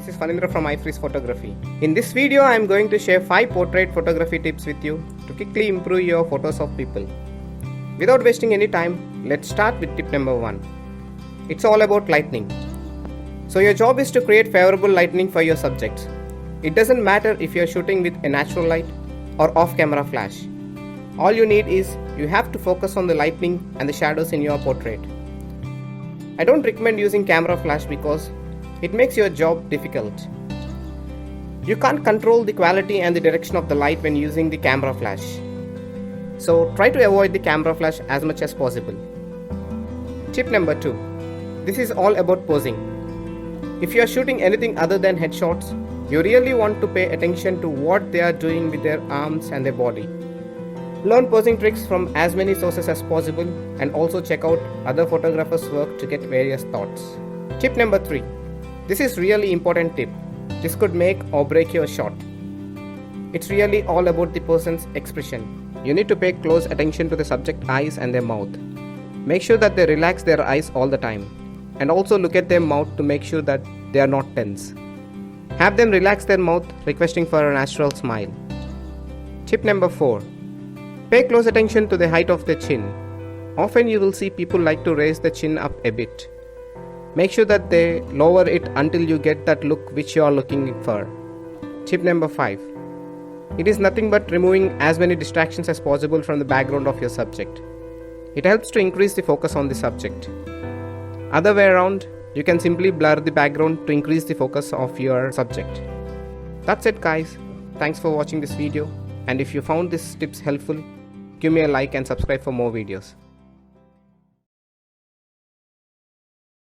this is Fanindra from iFreeze Photography. In this video, I am going to share 5 portrait photography tips with you to quickly improve your photos of people. Without wasting any time, let's start with tip number 1. It's all about lighting. So your job is to create favorable lighting for your subjects. It doesn't matter if you're shooting with a natural light or off-camera flash. All you need is you have to focus on the lighting and the shadows in your portrait. I don't recommend using camera flash because it makes your job difficult. You can't control the quality and the direction of the light when using the camera flash. So try to avoid the camera flash as much as possible. Tip number 2. This is all about posing. If you are shooting anything other than headshots, you really want to pay attention to what they are doing with their arms and their body. Learn posing tricks from as many sources as possible and also check out other photographers' work to get various thoughts. Tip number 3. This is really important tip. This could make or break your shot. It's really all about the person's expression. You need to pay close attention to the subject's eyes and their mouth. Make sure that they relax their eyes all the time. And also look at their mouth to make sure that they are not tense. Have them relax their mouth, requesting for a natural smile. Tip number 4. Pay close attention to the height of the chin. Often you will see people like to raise the chin up a bit. Make sure that they lower it until you get that look which you are looking for. Tip number 5. It is nothing but removing as many distractions as possible from the background of your subject. It helps to increase the focus on the subject. Other way around, you can simply blur the background to increase the focus of your subject. That's it guys. Thanks for watching this video, and if you found these tips helpful, give me a like and subscribe for more videos.